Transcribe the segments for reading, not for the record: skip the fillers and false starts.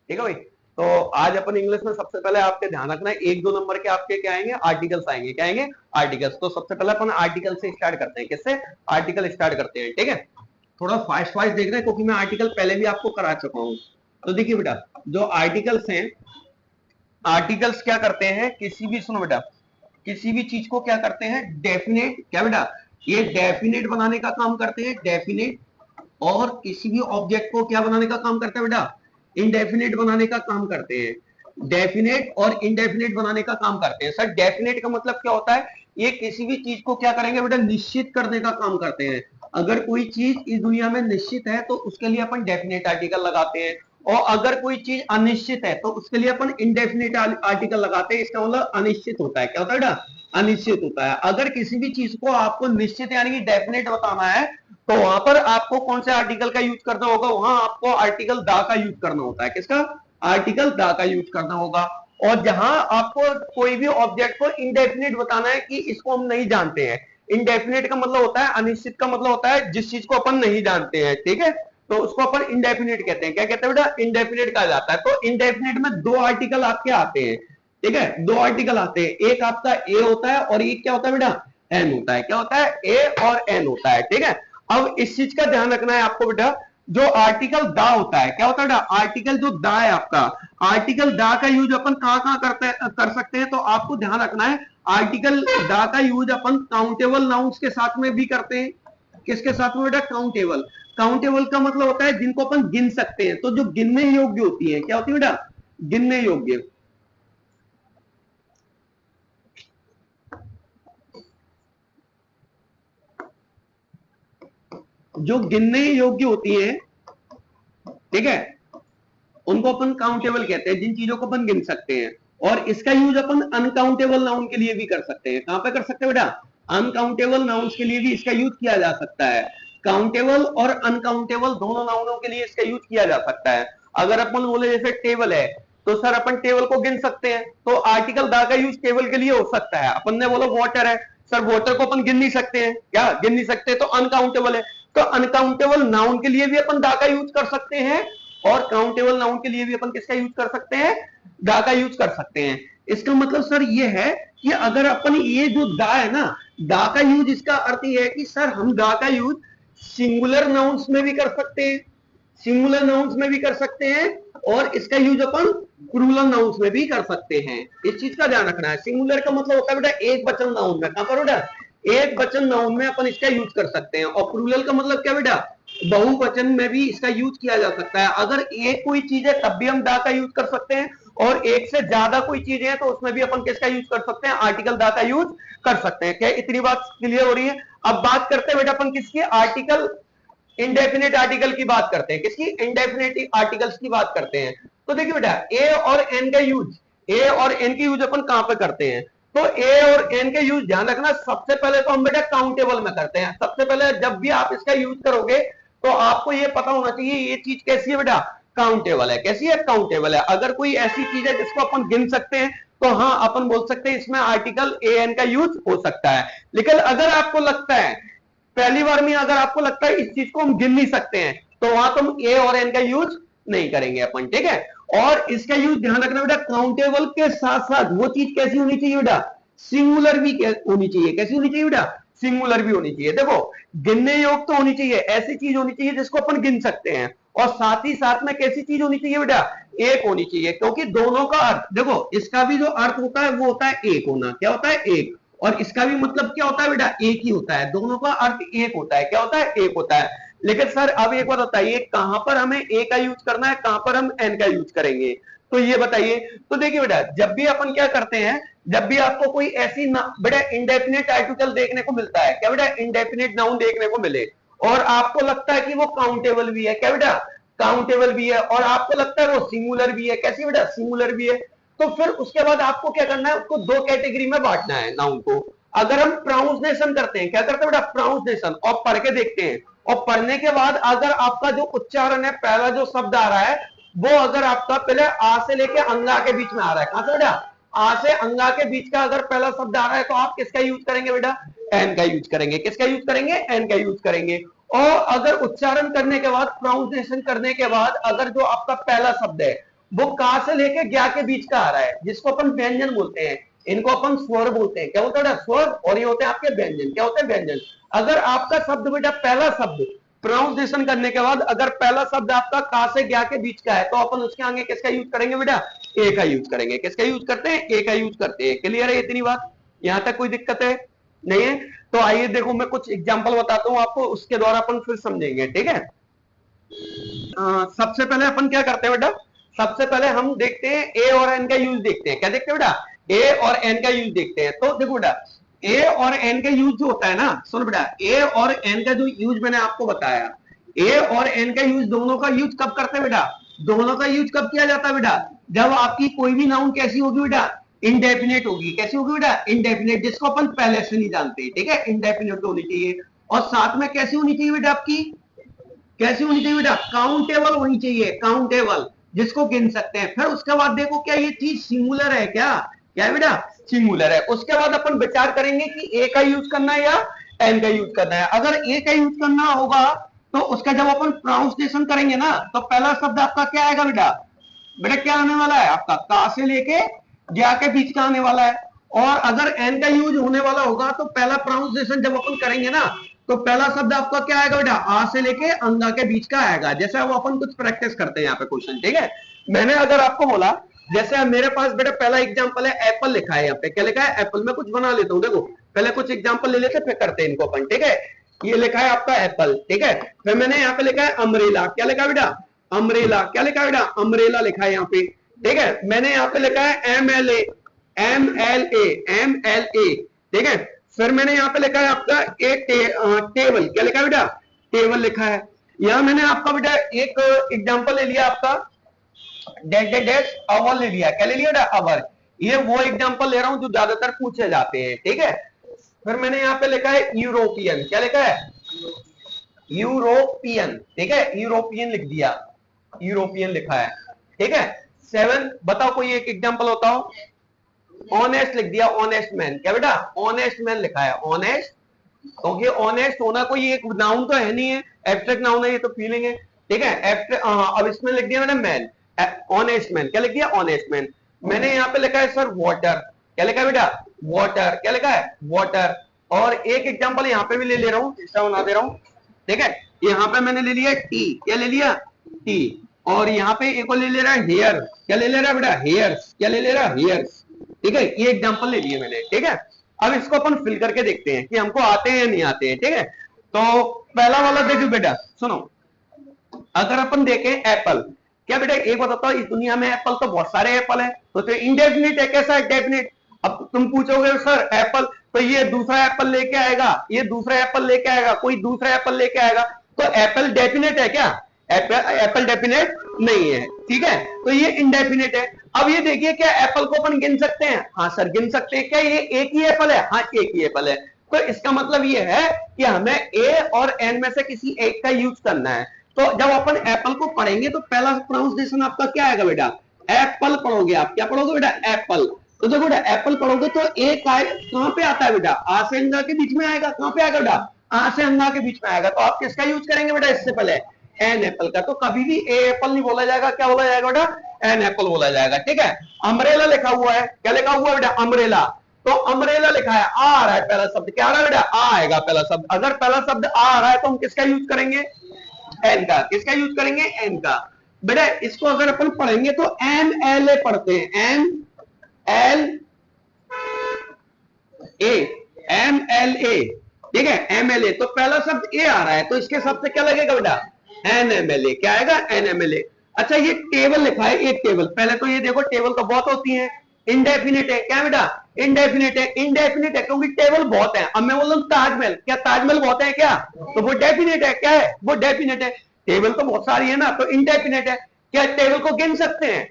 ठीक है भाई। तो आज अपन इंग्लिश में सबसे पहले आपके ध्यान रखना है, 1-2 नंबर के आपके क्या आएंगे, आर्टिकल्स आएंगे। क्या आएंगे? आर्टिकल्स। तो सबसे पहले अपन आर्टिकल से स्टार्ट करते हैं। किससे? आर्टिकल स्टार्ट करते हैं। ठीक है, थोड़ा फास्ट फास्ट देख रहे हैं क्योंकि मैं आर्टिकल पहले भी आपको करा चुका हूं। तो देखिए बेटा, जो आर्टिकल्स हैं, आर्टिकल्स क्या करते हैं, किसी भी, सुनो बेटा, किसी भी चीज को क्या करते हैं, डेफिनेट, क्या बेटा, ये डेफिनेट बनाने का काम करते हैं, डेफिनेट। और किसी भी ऑब्जेक्ट को क्या बनाने का काम करते हैं बेटा, इंडेफिनेट बनाने का काम करते हैं। डेफिनेट और इंडेफिनेट बनाने का काम करते हैं। सर डेफिनेट का मतलब क्या होता है, ये किसी भी चीज को क्या करेंगे बेटा, निश्चित करने का काम करते हैं। अगर कोई चीज इस दुनिया में निश्चित है तो उसके लिए अपन डेफिनेट आर्टिकल लगाते हैं, और अगर कोई चीज अनिश्चित है तो उसके लिए अपन इंडेफिनेट आर्टिकल लगाते हैं। इसका मतलब अनिश्चित होता है। क्या होता है बेटा? अनिश्चित होता है। अगर किसी भी चीज को आपको निश्चित यानी कि डेफिनेट बताना है तो वहां पर आपको कौन से आर्टिकल का यूज करना होगा, वहां आपको आर्टिकल दा का यूज करना होता है। किसका? आर्टिकल दा का यूज करना होगा। और जहां आपको कोई भी ऑब्जेक्ट को इंडेफिनिट बताना है कि इसको हम नहीं जानते हैं, इंडेफिनिट का मतलब होता है, अनिश्चित का मतलब होता है जिस चीज को अपन नहीं जानते हैं। ठीक है, तो उसको अपन इंडेफिनिट कहते हैं। क्या कहते हैं बेटा? इंडेफिनिट कहा जाता है। तो इंडेफिनिट में दो आर्टिकल आपके आते हैं। ठीक है, दो आर्टिकल आते हैं, एक आपका ए होता है और एक क्या होता है बेटा, एन होता है। क्या होता है? ए और एन होता है। ठीक है, अब इस चीज का ध्यान रखना है आपको बेटा, जो आर्टिकल दा होता है, क्या होता है बेटा, आर्टिकल जो दा है आपका, आर्टिकल दा का यूज अपन कहां कहां कर सकते हैं, तो आपको ध्यान रखना है, आर्टिकल दा का यूज अपन काउंटेबल नाउन्स के साथ में भी करते हैं। किसके साथ में बेटा? काउंटेबल। काउंटेबल का मतलब होता है जिनको अपन गिन सकते हैं। तो जो गिनने योग्य होती है, क्या होती है बेटा? गिनने योग्य। जो गिनने योग्य होती है, ठीक है, उनको अपन काउंटेबल कहते हैं, जिन चीजों को अपन गिन सकते हैं। और इसका यूज अपन अनकाउंटेबल नाउन के लिए भी कर सकते हैं। कहां पे कर सकते हैं बेटा? अनकाउंटेबल नाउन्स के लिए भी इसका यूज किया जा सकता है। काउंटेबल और अनकाउंटेबल दोनों नाउनों के लिए इसका यूज किया जा सकता है। अगर अपन बोले जैसे टेबल है, तो सर अपन टेबल को गिन सकते हैं, तो आर्टिकल दा का यूज टेबल के लिए हो सकता है। अपन ने बोला वाटर है, सर वाटर को अपन गिन नहीं सकते हैं, क्या गिन नहीं सकते, तो अनकाउंटेबल है। तो अनकाउंटेबल नाउन के लिए भी अपन दा का यूज कर सकते हैं, और काउंटेबल नाउन के लिए भी अपन किसका यूज कर सकते हैं, दा का यूज कर सकते हैं। इसका मतलब सर ये है कि अगर अपन ये जो दा है ना, दा का यूज, इसका अर्थ ये है कि सर हम दा का यूज सिंगुलर नाउन्स में भी कर सकते हैं, सिंगुलर नाउन्स में भी कर सकते हैं, और इसका यूज अपन प्लूरल नाउन्स में भी कर सकते हैं। इस चीज का ध्यान रखना है। सिंगुलर का मतलब होता है बेटा एक वचन नाउन में, कहां पर बेटा, एक वचन नाउन में अपन इसका यूज कर सकते हैं। और प्लूरल का मतलब क्या बेटा, बहुवचन में भी इसका यूज किया जा सकता है। अगर एक कोई चीज है तब भी हम दा का यूज कर सकते हैं, और एक से ज्यादा कोई चीजें हैं तो उसमें भी अपन किसका यूज कर सकते हैं, आर्टिकल दा का यूज कर सकते हैं। क्या इतनी बात क्लियर हो रही है? अब बात करते हैं बेटा अपन किसकी, आर्टिकल, इंडेफिनेट आर्टिकल की बात करते हैं। किसकी? इंडेफिनेट आर्टिकल्स की बात करते हैं। तो देखिए बेटा, ए और एन का यूज, ए और एन की यूज अपन कहां पे करते हैं, तो ए और एन के यूज ध्यान रखना, सबसे पहले तो हम बेटा काउंटेबल में करते हैं। सबसे पहले जब भी आप इसका यूज करोगे तो आपको ये पता होना चाहिए ये चीज कैसी है बेटा, काउंटेबल है। कैसी है? काउंटेबल है। अगर कोई ऐसी चीज है जिसको अपन गिन सकते हैं तो हाँ अपन बोल सकते हैं इसमें आर्टिकल ए एन का यूज हो सकता है। लेकिन अगर आपको लगता है, पहली बार में अगर आपको लगता है इस चीज को हम गिन नहीं सकते हैं, तो वहां तुम ए और एन का यूज नहीं करेंगे अपन। ठीक है, और इसका यूज ध्यान रखना बेटा, काउंटेबल के साथ साथ वो चीज कैसी होनी चाहिए बेटा, सिंगुलर भी होनी चाहिए। कैसी होनी चाहिए बेटा? सिंगुलर भी होनी चाहिए। देखो, गिनने योग तो होनी चाहिए, ऐसी चीज होनी चाहिए जिसको अपन गिन सकते हैं, और साथ ही साथ में कैसी चीज होनी चाहिए बेटा, एक होनी चाहिए। क्योंकि दोनों का अर्थ देखो, इसका भी जो अर्थ होता है वो होता है एक होना। क्या होता है? एक। और इसका भी मतलब क्या होता है बेटा, एक ही होता है। दोनों का अर्थ एक होता है। क्या होता है? एक होता है। लेकिन सर अब एक बात बताइए, कहां पर हमें ए का यूज करना है, कहां पर हम एन का यूज करेंगे, तो ये बताइए। तो देखिए बेटा, जब भी अपन क्या करते हैं, जब भी आपको कोई ऐसी बेटा इंडेफिनेट आर्टिकल देखने को मिलता है, क्या बेटा, इंडेफिनेट नाउन देखने को मिले, और आपको लगता है कि वो काउंटेबल भी है, क्या बेटा, काउंटेबल भी है, और आपको लगता है वो सिंगुलर भी है, कैसी बेटा, सिंगुलर भी है, तो फिर उसके बाद आपको क्या करना है, उसको दो कैटेगरी में बांटना है नाउन को। अगर हम प्रोनाउंसिएशन करते हैं, क्या करते हैं बेटा, प्रोनाउंसिएशन, और पढ़ के देखते हैं, और पढ़ने के बाद अगर आपका जो उच्चारण है, पहला जो शब्द आ रहा है वो अगर आपका पहले आ से लेके अंगा के बीच में आ रहा है, कहां से बेटा, आ से अंगा के बीच का अगर पहला शब्द आ रहा है, तो आप किसका यूज करेंगे बेटा, एन का यूज करेंगे। किसका यूज करेंगे? एन का यूज करेंगे। और अगर उच्चारण करने के बाद, प्रोनाउंसिएशन करने के बाद, अगर जो आपका पहला शब्द है वो का से लेके ज्ञा के बीच का आ रहा है, जिसको अपन व्यंजन बोलते हैं, इनको अपन स्वर बोलते हैं। क्या होता है बेटा? स्वर। और ये होते हैं आपके व्यंजन। क्या होते हैं? व्यंजन। अगर आपका शब्द बेटा पहला शब्द प्रोनाउंसिएशन करने के बाद अगर पहला शब्द आपका का से ज्ञा के बीच का है तो अपन उसके आगे किसका यूज करेंगे बेटा? ए का यूज करेंगे। किसका यूज करते हैं? ए का यूज करते हैं। क्लियर है इतनी बात? यहां तक कोई दिक्कत है? नहीं है? तो आइए देखो मैं कुछ एग्जांपल बताता हूं आपको, उसके द्वारा अपन फिर समझेंगे। ठीक है? सबसे पहले अपन क्या करते हैं बेटा? सबसे पहले हम देखते हैं ए और एन का यूज देखते हैं। क्या देखते हैं बेटा? ए और एन का यूज देखते हैं। तो देखो बेटा, ए और एन का यूज जो होता है ना, सुनो बेटा, ए और एन का जो यूज मैंने आपको बताया, ए और एन का यूज दोनों का यूज कब करते हैं बेटा? दोनों का यूज कब किया जाता है बेटा? जब आपकी कोई भी नाउन कैसी होगी बेटा? इंडेफिनेट होगी। कैसी होगी बेटा? इंडेफिनेट, जिसको अपन पहले से नहीं जानते। ठीक है? इंडेफिनेट होनी चाहिए। और साथ में कैसी होनी चाहिए बेटा आपकी? कैसी होनी चाहिए बेटा? काउंटेबल होनी चाहिए। काउंटेबल, जिसको गिन सकते हैं। फिर उसके बाद देखो क्या ये चीज सिंगुलर है क्या? क्या है बेटा? सिंगुलर है। उसके बाद अपन विचार करेंगे कि ए का यूज करना है या एन का यूज करना है। अगर ए का यूज करना होगा तो उसका जब अपन प्रोनाउंसिएशन करेंगे ना, तो पहला शब्द आपका क्या आएगा बेटा? बेटा क्या आने वाला है आपका? का से लेके ज्या के बीच का आने वाला है। और अगर एन का यूज होने वाला होगा तो पहला प्रोनाउंसिएशन जब अपन करेंगे ना, तो पहला शब्द आपका क्या आएगा बेटा? आ से लेके अंगा के बीच का आएगा। जैसे अब अपन कुछ प्रैक्टिस करते हैं यहाँ पे क्वेश्चन। ठीक है? मैंने अगर आपको बोला, जैसे मेरे पास बेटा पहला एग्जांपल है, एप्पल लिखा है। यहाँ पे क्या लिखा है? एप्पल। मैं कुछ बना लेता हूँ। देखो पहले कुछ एग्जांपल ले लेते फिर करते हैं इनको अपन। ठीक है? ये लिखा है आपका एप्पल। ठीक है? फिर मैंने यहाँ पे लिखा है अम्ब्रेला। क्या लिखा है बेटा? अम्ब्रेला। क्या लिखा है बेटा? अम्ब्रेला लिखा है यहाँ पे। ठीक है? मैंने यहाँ पे लिखा है MLA। MLA। ठीक है? फिर मैंने यहाँ पे लिखा है आपका टेबल। क्या लिखा है बेटा? टेबल लिखा है। यहां मैंने आपका बेटा एक एग्जांपल ले लिया आपका, डैश डैश डैश अवर ले लिया। क्या ले लिया बेटा? अवर। ये वो एग्जांपल ले रहा हूं जो ज्यादातर पूछे जाते हैं। ठीक है? फिर मैंने यहाँ पे लिखा है यूरोपियन। क्या लिखा है? यूरोपियन। ठीक है? यूरोपियन लिख दिया। यूरोपियन लिखा है। ठीक है? 7 बताओ कोई एक एग्जांपल होता हो। ऑनेस्ट लिख दिया। Honest man. क्या बेटा? ऑनेस्ट मैन लिखा है। ऑनेस्ट, क्योंकि ऑनेस्ट होना कोई एक नाउन तो है नहीं है, एब्स्ट्रैक्ट नाउन है, ये तो फीलिंग है। ठीक है? अब इसमें लिख दिया मैंने मैन। Honest man. क्या लिख दिया? Honest man. मैंने यहाँ पे लिखा है सर वाटर। क्या लिखा है बेटा? वाटर। क्या लिखा है? वाटर। और एक एग्जांपल यहाँ पे भी ले ले रहा हूँ, इसका बना दे रहा हूँ। ठीक है? यहाँ पे मैंने ले लिया टी। क्या ले लिया? टी। और यहाँ पे एक और ले ले रहा है हेयर। क्या ले ले रहा है बेटा? हेयर्स। क्या ले ले रहा है? हेयर्स। ठीक है? ये एग्जांपल ले लिए मैंने। ठीक है? अब इसको अपन फिल करके देखते हैं कि हमको आते हैं या नहीं आते हैं। ठीक है? तो पहला वाला देखो बेटा, सुनो। अगर अपन देखें एप्पल, क्या बेटा एक बताता हूं, इस दुनिया में एप्पल तो बहुत सारे एप्पल है, तो इंडेफिनिट है कैसा है? डेफिनिट। अब तुम पूछोगे सर एप्पल, तो ये दूसरा एप्पल लेके आएगा, ये दूसरा एप्पल लेके आएगा, कोई दूसरा एप्पल लेके आएगा, तो एप्पल डेफिनेट है क्या? एप्पल डेफिनेट नहीं है। ठीक है? तो ये इंडेफिनिट है। अब ये देखिए क्या एप्पल को अपन गिन सकते हैं? हाँ सर गिन सकते हैं। क्या ये एक ही एप्पल है? हाँ एक ही एप्पल है। तो इसका मतलब ये है कि हमें ए और एन में से किसी एक का यूज करना है। तो जब अपन एप्पल को पढ़ेंगे तो पहला प्रोनाउंसिएशन आपका क्या आएगा बेटा? एप्पल पढ़ोगे आप। क्या पढ़ोगे बेटा? एप्पल। तो देखो बेटा एप्पल पढ़ोगे तो एक कहां पे आता है बेटा? आ से अंगा के बीच में आएगा। कहां पे आएगा बेटा? आ से अंगा के बीच में आएगा। तो आप किसका यूज करेंगे बेटा इससे पहले? एन एप्पल का। तो कभी भी ए एप्पल नहीं बोला जाएगा। क्या बोला जाएगा बेटा? एन एप्पल बोला जाएगा। ठीक है? अम्ब्रेला लिखा हुआ है। क्या लिखा हुआ है बेटा? अम्ब्रेला। तो अम्ब्रेला लिखा है, आ रहा है पहला शब्द। क्या आ रहा है बेटा? आ आएगा पहला शब्द। अगर पहला शब्द आ रहा है तो हम किसका यूज करेंगे? एन का। किसका यूज करेंगे? एन का। बेटा इसको अगर अपन पढ़ेंगे तो MLA पढ़ते हैं। MLA। MLA। ठीक है? MLA। तो पहला शब्द ए आ रहा है तो इसके शब्द से क्या लगेगा बेटा? NMLA। क्या आएगा? NMLA। अच्छा ये टेबल लिखा है, एक टेबल। पहले तो ये देखो टेबल तो बहुत होती है, इंडेफिनिट है। क्या बेटा? इंडेफिनिट है। इंडेफिनिट है क्योंकि टेबल बहुत है। अब मैं बोल रहा हूं ताजमहल, क्या ताजमहल बहुत है क्या? तो वो डेफिनेट है। क्या है? वो डेफिनेट है। टेबल तो बहुत सारी है ना, तो इंडेफिनेट है। क्या टेबल को गिन सकते हैं?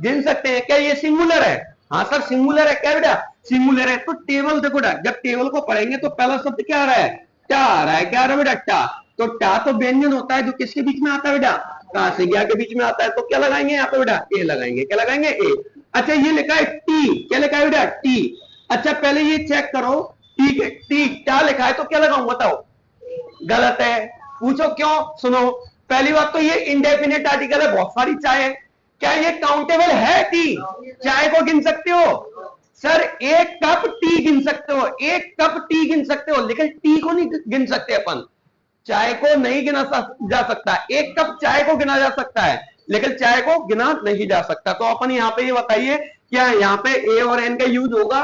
गिन सकते हैं। क्या ये सिंगुलर है? हाँ सर सिंगुलर है। क्या बेटा? सिंगुलर है। तो टेबल देखो बेटा, जब टेबल को पढ़ेंगे तो पहला शब्द क्या आ रहा है? टा आ रहा है। क्या आ रहा है बेटा? टा। तो टा तो व्यंजन होता है जो किसके बीच में आता है बेटा? का से ज्ञा के बीच में आता है। तो क्या लगाएंगे यहाँ पे बेटा? ए लगाएंगे। क्या लगाएंगे? ए। अच्छा ये लिखा है टी। क्या लिखा है बेटा? टी। अच्छा पहले ये चेक करो, ठीक है टी टा लिखा है तो क्या लगाऊं बताओ? गलत है। पूछो क्यों? सुनो, पहली बात तो ये इंडेफिनेट आर्टिकल है, बहुत सारी चाय है। क्या ये काउंटेबल है टी? चाय को गिन सकते हो सर, एक कप टी गिन सकते हो, एक कप टी गिन सकते हो, लेकिन टी को नहीं गिन सकते अपन। चाय को नहीं गिना जा सकता, एक कप चाय को गिना जा सकता है लेकिन चाय को गिना नहीं जा सकता। तो अपन यहाँ पे ये बताइए क्या यहाँ पे ए और एन का यूज होगा?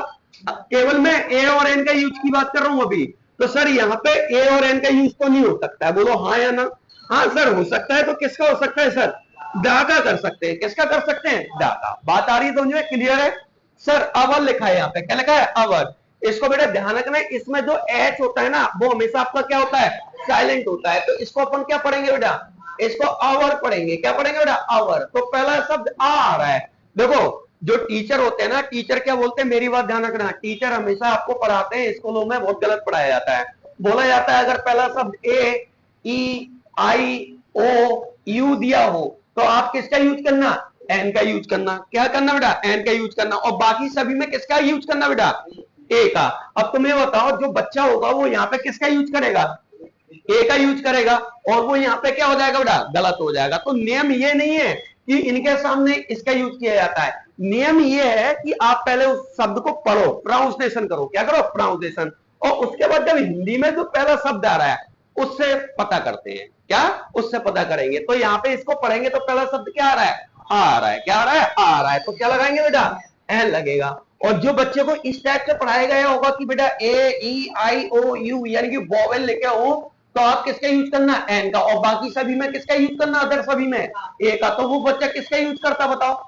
केवल मैं ए और एन का यूज की बात कर रहा हूं अभी। तो सर यहाँ पे ए और एन का यूज तो नहीं हो सकता है, बोलो हाँ या ना? हाँ सर हो सकता है। तो किसका हो सकता है सर? दा का कर सकते हैं। किसका कर सकते हैं? दा का। बात आ रही है समझ में? क्लियर है सर? अवर लिखा है यहाँ पे, क्या लिखा है? अवर। इसको बेटा ध्यान रखना, इसमें जो एच होता है ना वो हमेशा आपका क्या होता है? साइलेंट होता है। तो इसको अपन क्या पढ़ेंगे बेटा? इसको आवर पढ़ेंगे। क्या पढ़ेंगे बेटा? आवर। तो पहला शब्द आ रहा है। देखो जो टीचर होते हैं ना, टीचर क्या बोलते हैं, मेरी बात ध्यान रखना, टीचर हमेशा आपको पढ़ाते हैं, स्कूलों में बहुत गलत पढ़ाया जाता है। बोला जाता है अगर पहला शब्द ए, ई, आई, ओ, यू दिया हो तो आप किसका यूज करना? एन का यूज करना। क्या करना बेटा? एन का यूज करना। और बाकी सभी में किसका यूज करना बेटा? ए का। अब तुम्हें बताओ जो बच्चा होगा वो यहाँ पे किसका यूज करेगा? ए का यूज करेगा, और वो यहाँ पे क्या हो जाएगा बेटा? गलत हो जाएगा। तो नियम ये नहीं है कि इनके सामने इसका यूज किया जाता है। नियम ये है कि आप पहले उस शब्द को पढ़ो, प्रोनाउंसिएशन करो। क्या करो? प्रोनाउंसिएशन। और उसके बाद जब हिंदी में जो पहला शब्द आ रहा है उससे पता करते हैं। क्या? उससे पता करेंगे। तो यहाँ पे इसको पढ़ेंगे तो पहला शब्द क्या आ रहा है? आ रहा है। क्या आ रहा है? आ रहा है। तो क्या लगाएंगे बेटा? एन लगेगा। और जो बच्चे को इस टाइप से पढ़ाया गया होगा कि बेटा ए, ई, आई, ओ, यू यानी कि वोवेल लेके हो, तो आप किसका यूज करना? एन का। और बाकी सभी में किसका यूज करना? अदर सभी में ए का। तो वो बच्चा किसका यूज करता बताओ?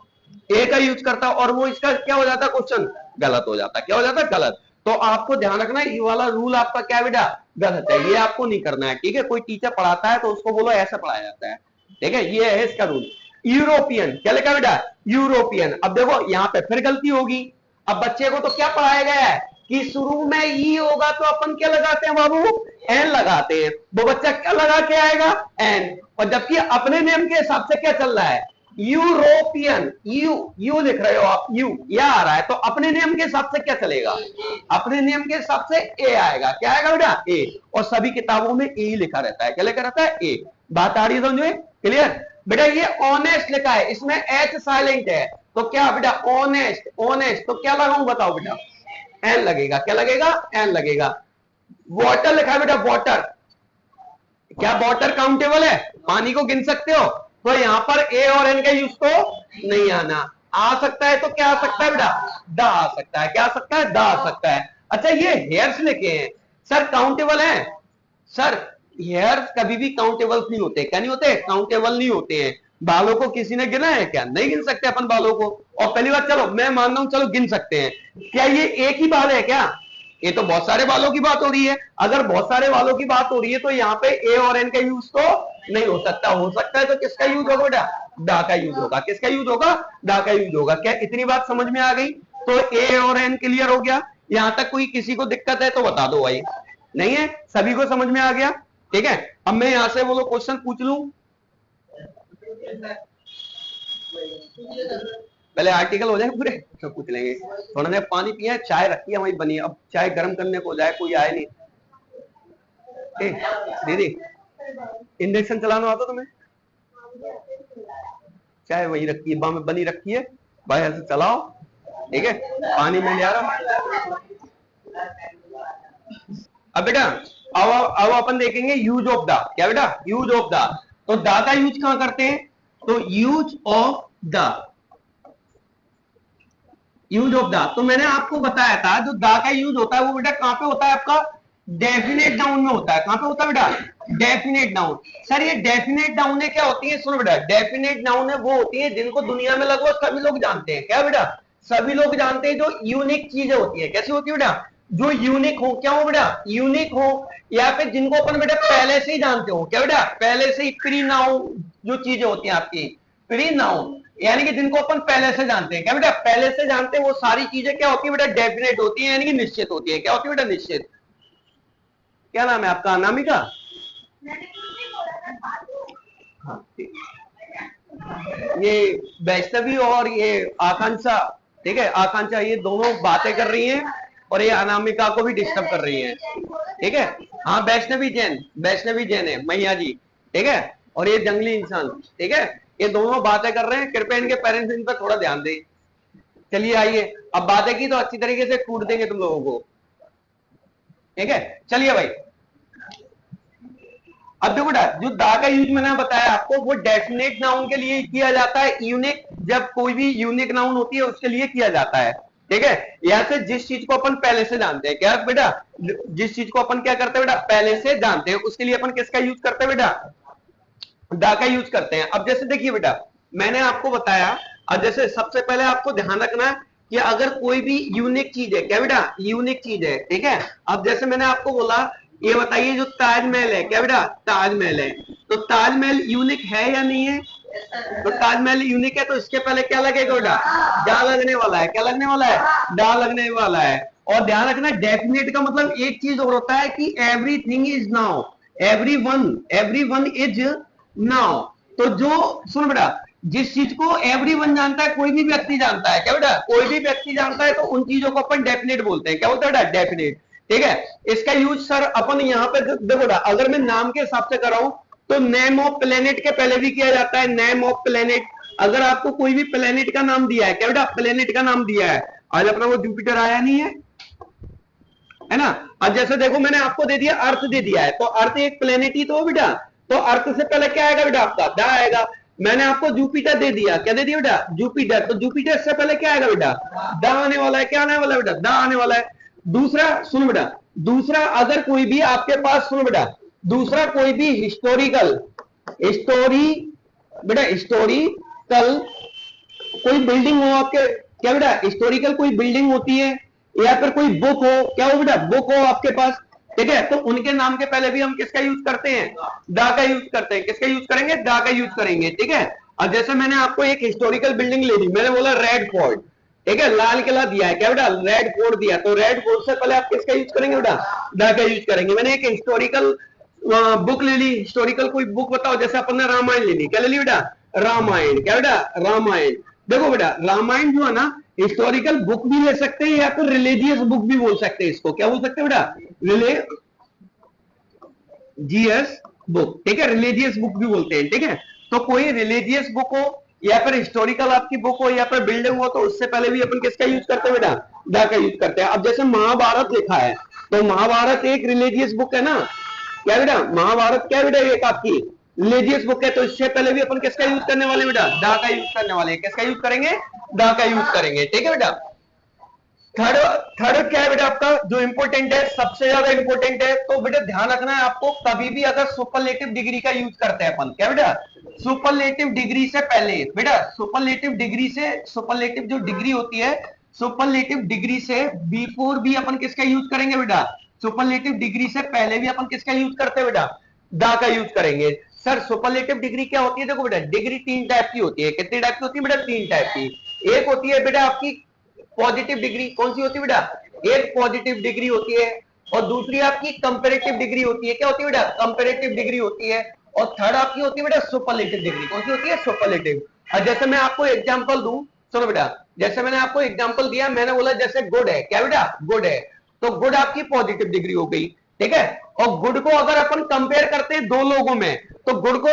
ए का यूज करता, और वो इसका क्या हो जाता? क्वेश्चन गलत हो जाता। क्या हो जाता? गलत। तो आपको ध्यान रखना ये वाला रूल आपका क्या बेटा? गलत है। ये आपको नहीं करना है, ठीक है? कोई टीचर पढ़ाता है तो उसको बोलो ऐसा पढ़ाया जाता है, ठीक है? ये है इसका रूल। यूरोपियन, क्या लिखा बेटा? यूरोपियन। अब देखो यहाँ पे फिर गलती होगी। अब बच्चे को तो क्या पढ़ाया गया है कि शुरू में ई होगा तो अपन क्या लगाते हैं बाबू? एन लगाते हैं। वो बच्चा क्या लगा के आएगा? एन। और जबकि अपने नियम के हिसाब से क्या चल रहा है? यूरोपियन। यू यू लिख रहे हो आप, यू या आ रहा है, तो अपने नियम के हिसाब से क्या चलेगा? अपने नियम के हिसाब से ए आएगा। क्या आएगा बेटा? ए। और सभी किताबों में ए ही लिखा रहता है। क्या लिखा रहता है? ए। बात आ रही है समझ में? क्लियर? बेटा ये ऑनेस्ट लिखा है, इसमें एच साइलेंट है, तो क्या बेटा? ऑनेस्ट। ऑनेस्ट तो क्या लगाऊं बताओ बेटा? एन लगेगा। क्या लगेगा? एन लगेगा। वाटर लिखा है बेटा, वाटर। क्या वाटर काउंटेबल है? पानी को गिन सकते हो? तो यहां पर ए और एन का यूज तो नहीं आना। आ सकता है तो क्या आ सकता है बेटा? दा आ सकता है। क्या आ सकता है? दा आ सकता है। अच्छा ये हेयर्स लिखे हैं सर, काउंटेबल है? सर हेयर्स कभी भी काउंटेबल नहीं होते। क्या नहीं होते? काउंटेबल नहीं होते हैं। बालों को किसी ने गिना है क्या? नहीं गिन सकते अपन बालों को। और पहली बात, चलो मैं मान रहा हूं, चलो गिन सकते हैं। क्या ये एक ही बाल है क्या? ये तो बहुत सारे बालों की बात हो रही है। अगर बहुत सारे बालों की बात हो रही है तो यहाँ पे ए और एन का यूज तो नहीं हो सकता। हो सकता है तो किसका यूज होगा बेटा? दा का यूज होगा। किसका यूज होगा? दा का यूज होगा। क्या इतनी बात समझ में आ गई? तो ए और एन क्लियर हो गया। यहां तक कोई किसी को दिक्कत है तो बता दो भाई। नहीं है? सभी को समझ में आ गया? ठीक है। अब मैं यहां से बोलो क्वेश्चन पूछ लूं। पहले आर्टिकल हो जाए पूरे तो पूछ लेंगे। थोड़ा देर पानी पिया, चाय रखी है वही बनी है। अब चाय गर्म करने को जाए, कोई आए नहीं। दीदी इंडक्शन चलाना आता तुम्हें? चाय वही रखी है, बनी रखी है भाई, ऐसे चलाओ। ठीक है, पानी में ले आ रहा। अब बेटा अब अपन देखेंगे यूज ऑफ द। क्या बेटा? Use of the. तो द का यूज कहां करते हैं? तो use of the, use of the. तो मैंने आपको बताया था जो द का यूज होता है वो बेटा कहां पे होता है आपका? डेफिनेट नाउन में होता है। कहां पे होता है बेटा? Definite noun. सर ये डेफिनेट नाउन क्या होती है? सुनो बेटा, डेफिनेट नाउन वो होती है जिनको दुनिया में लगभग सभी लोग जानते हैं। क्या बेटा? सभी लोग जानते हैं। जो यूनिक चीजें होती है। कैसी होती है बेटा? जो यूनिक हो। क्या हो बेटा? यूनिक हो। या फिर जिनको अपन बेटा पहले से ही जानते हो। क्या बेटा? पहले से ही प्री नाउन जो चीजें होती है आपकी, प्री नाउन यानी कि जिनको अपन पहले से जानते हैं। क्या बेटा? पहले से जानते हैं वो सारी चीजें क्या होती है बेटा? डेफिनेट होती है, यानी कि निश्चित होती है। क्या होती है बेटा? निश्चित। क्या नाम है आपका? अनामिका? हाँ, ये वैष्णवी और ये आकांक्षा, ठीक है, आकांक्षा ये दोनों बातें कर रही हैं और ये अनामिका को भी डिस्टर्ब कर रही हैं। ठीक है। हाँ वैष्णवी जैन, वैष्णवी जैन है मैया जी। ठीक है। और ये जंगली इंसान। ठीक है। ये दोनों बातें कर रहे हैं, कृपया इनके पेरेंट्स इन पर थोड़ा ध्यान दें। चलिए आइए, अब बातें की तो अच्छी तरीके से कूट देंगे तुम लोगों को, ठीक है। चलिए भाई, अब देखो बेटा, जो दा का यूज मैंने बताया आपको, वो डेफिनेट नाउन के लिए किया जाता है, यूनिक, जब कोई भी यूनिक नाउन होती है उसके लिए किया जाता है, ठीक है। या फिर जिस चीज को अपन पहले से जानते हैं, क्या बेटा, जिस चीज को अपन क्या करते हैं बेटा, पहले से जानते हैं, उसके लिए अपन किसका यूज करते हैं बेटा, दा का यूज करते हैं। अब जैसे देखिए बेटा, मैंने आपको बताया, अब जैसे सबसे पहले आपको ध्यान रखना कि अगर कोई भी यूनिक चीज है, क्या बेटा, यूनिक चीज है, ठीक है। अब जैसे मैंने आपको बोला, ये बताइए जो ताजमहल है, क्या बेटा, ताजमहल है, तो ताजमहल यूनिक है या नहीं है, तो ताजमहल यूनिक है, तो इसके पहले क्या लगेगा बेटा, डा लगने वाला है, क्या लगने वाला है, डा लगने वाला है। और ध्यान रखना, डेफिनेट का मतलब एक चीज और होता है कि everything is now, everyone is now. तो जो, सुन बेटा, जिस चीज को एवरीवन जानता है, कोई भी व्यक्ति जानता है, क्या बेटा, कोई भी व्यक्ति जानता है, तो उन चीजों को अपन डेफिनेट बोलते हैं, क्या बोलते हैं बेटा, डेफिनेट, ठीक है। इसका यूज सर अपन यहाँ पे देखो बेटा, अगर मैं नाम के हिसाब से कर रहा हूं, तो नेम ऑफ प्लेनेट के पहले भी किया जाता है, नेम ऑफ प्लेनेट। अगर आपको कोई भी प्लेनेट का नाम दिया है, क्या बेटा, प्लेनेट का नाम दिया है, आज अपना वो जुपिटर आया नहीं है ना। अब जैसे देखो, मैंने आपको दे दिया, अर्थ दे दिया है, तो अर्थ एक प्लेनेट ही तो बेटा, तो अर्थ से पहले क्या आएगा बेटा, आपका दा आएगा। मैंने आपको जुपिटर दे दिया, क्या दे दिया बेटा, जुपिटर, तो जुपिटर से पहले क्या आएगा बेटा, दा आने वाला है, क्या आने वाला है बेटा, दा आने वाला है। दूसरा, सुनो बेटा, दूसरा, अगर कोई भी आपके पास, सुनो बेटा, दूसरा कोई भी हिस्टोरिकल, स्टोरी बेटा, हिस्टोरिकल कोई बिल्डिंग हो आपके, क्या बेटा, हिस्टोरिकल कोई बिल्डिंग होती है, या फिर कोई बुक हो, क्या हो बेटा, बुक हो आपके पास, ठीक है, तो उनके नाम के पहले भी हम किसका यूज करते हैं, दा का यूज करते हैं। किसका यूज करेंगे, दा का यूज करेंगे, ठीक है। अब जैसे मैंने आपको एक हिस्टोरिकल बिल्डिंग ले दी, मैंने बोला रेड फोर्ट, ठीक है, लाल किला दिया है, क्या बेटा, रेड फोर्ट दिया, तो रेड फोर्ट से पहले आप किसका यूज करेंगे बेटा, दा का यूज करेंगे। मैंने एक हिस्टोरिकल बुक ले ली, हिस्टोरिकल कोई बुक बताओ, जैसे अपन ने रामायण ले ली, क्या ले ली बेटा, रामायण, क्या बेटा, रामायण। देखो बेटा, रामायण जो है ना, हिस्टोरिकल बुक भी ले सकते हैं, या फिर रिलीजियस बुक भी बोल सकते हैं, इसको क्या बोल सकते हैं बेटा, रिलीजियस बुक, ठीक है, रिलीजियस बुक भी बोलते हैं, ठीक है। तो कोई रिलीजियस बुक हो, या फिर हिस्टोरिकल आपकी बुक हो, या फिर बिल्डिंग हो, तो उससे पहले भी अपन किसका यूज करते हैं बेटा, दा का यूज करते हैं। अब जैसे महाभारत लिखा है, तो महाभारत एक रिलीजियस बुक है ना, क्या बेटा, महाभारत क्या बेटा, एक आपकी रिलीजियस बुक है, तो इससे पहले भी अपन किसका यूज करने वाले बेटा, दा का यूज करने वाले, किसका यूज करेंगे, दा का यूज करेंगे, ठीक है बेटा। थर्ड, थर्ड क्या है बेटा आपका, जो इंपॉर्टेंट है, सबसे ज्यादा इंपॉर्टेंट है, तो बेटा ध्यान रखना है आपको, कभी भी अगर सुपरलेटिव डिग्री का यूज करते हैं अपन, क्या बेटा, सुपरलेटिव डिग्री से पहले बेटा, सुपरलेटिव डिग्री से, सुपरलेटिव जो डिग्री होती है, सुपरलेटिव डिग्री से बिफोर भी अपन किसका यूज करेंगे बेटा, सुपरलेटिव डिग्री से पहले भी अपन किसका यूज करते हैं बेटा, दा का यूज करेंगे। सर सुपरलेटिव डिग्री क्या होती है, देखो बेटा, डिग्री तीन टाइप की होती है, कितनी टाइप की होती है बेटा, तीन टाइप की। एक होती है बेटा आपकी पॉजिटिव डिग्री, कौन सी होती है बेटा, एक पॉजिटिव डिग्री होती है, और दूसरी आपकी कंपैरेटिव डिग्री होती है, क्या होती है बेटा, कंपैरेटिव डिग्री होती है, और थर्ड आपकी होती है बेटा सुपरलेटिव डिग्री, कौन सी होती है, सुपरलेटिव। और जैसे मैं आपको एग्जांपल दूं, सुनो बेटा, जैसे मैंने आपको एग्जांपल दिया, मैंने बोला जैसे गुड है, क्या बेटा, गुड है, तो गुड आपकी पॉजिटिव डिग्री हो गई, ठीक है। और गुड को अगर अपन कंपेयर करते हैं दो लोगों में, तो गुड को